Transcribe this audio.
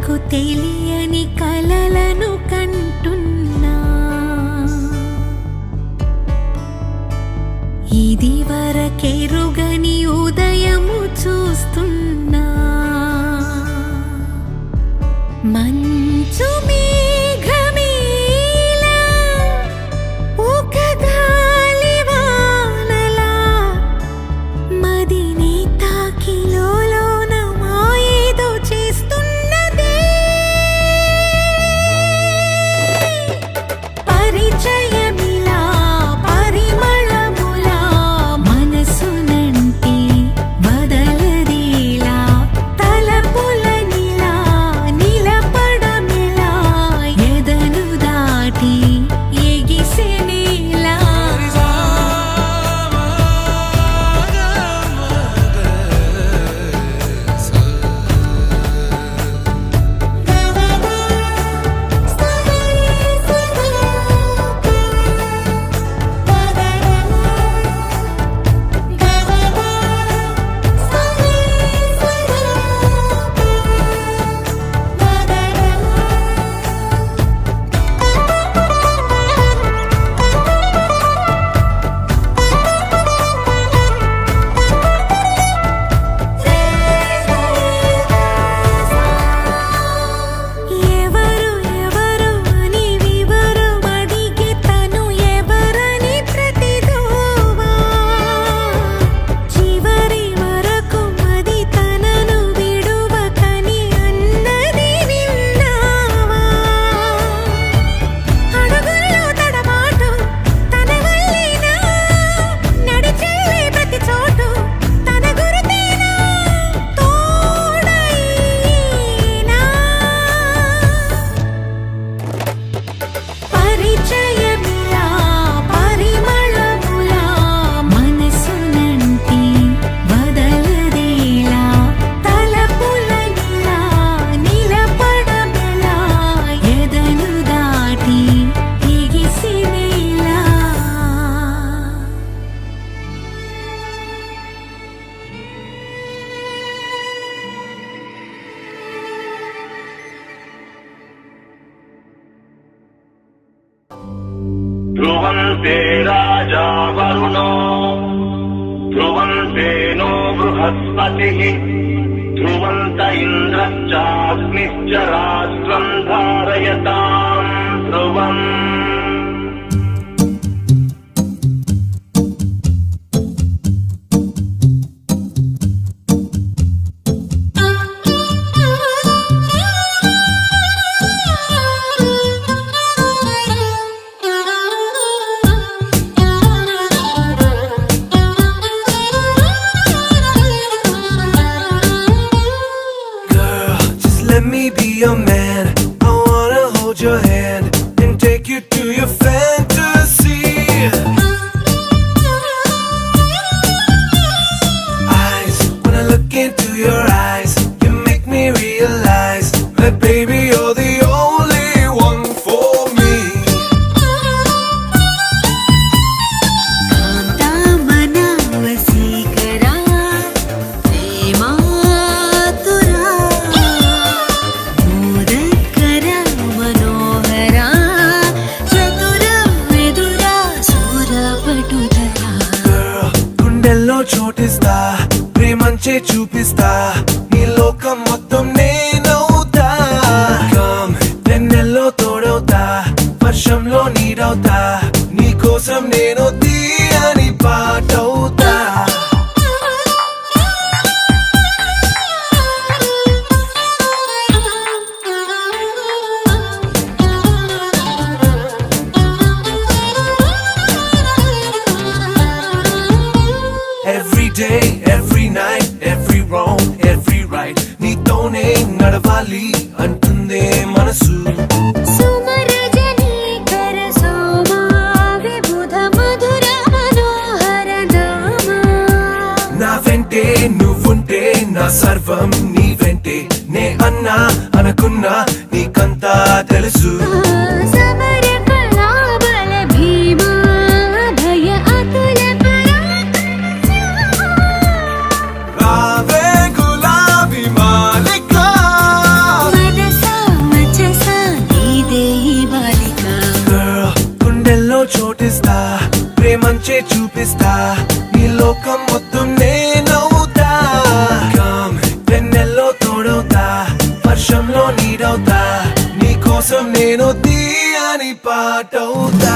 నాకు తెలియని కలలను కంటున్నా ఇది వరకెరుగని ఉదయము చూస్తున్నా మంచు మేఘమేలా ఒక గాలివానలా మదిని తాకిలోన మాయేదో చేస్తున్నదే పరిచయమిలా పరిమళములా మనసునంటి వదలదేలా తలపులనిలా నిలపడమిలా ఎదను దాటి ఎగిసెనేలా ఎవరు ఎవరు అని వివరమడిగే తను ఎవరని ప్రతిదోవా చివరి వరకు మది తనను విడువకని అన్నది విన్నావా అడుగుల్లో తడబాటు తన వల్లేనా నడిచేవే ప్రతి చోటు తన గురుతేనా తోడైనా పరిచయమిలా పరిమళములా మనసునంటి వదలదేలా తలపులనిలా నిలపడమెలా ఎదను దాటి ఎగిసినేలా ध्रुवन्ते राजा वरुणो ध्रुवन्ते नो बृहस्पतिः ध्रुवन्त इन्द्रश्चाग्निश्च राष्ट्रम् धारयताम् ध्रुवम् Girl, just let me be your man. I wanna hold your hand and take you to your fantasy. Eyes, when I look into your eyes, you make me realize that baby you're the only one for me. కాంతామనా వసీకరా ప్రేమాతురా మోదకరా Manohara Chatura మెదురా సూరపటుతరా Girl, గుండెల్లో చోటిస్తా ప్రేమంచే చూపిస్తా నీ లోకం మొత్తం నేనవుతా Come, వెన్నెల్లో తోడవుతా వర్షంలో నీడవుతా నీ కోసం నేను తీయని పాటవుతా Every day, every night, every wrong, every right నీతోనే నడవాలి అంటుందే మనసు సుమరజనీకర సోమా విబుధ మధుర మనోహర నామా నా వెంటే నువ్వుంటే నా సర్వం నీ వెంటే నే అన్నా అనుకున్నా నీకంతా తెలుసు సమర కళాబల భీమా భయ అతుల రావే గులాబీ మాలిక మనస తోడవుతా వర్షంలో నీడవుతా నీ కోసం నేను తీయని పాటవుతా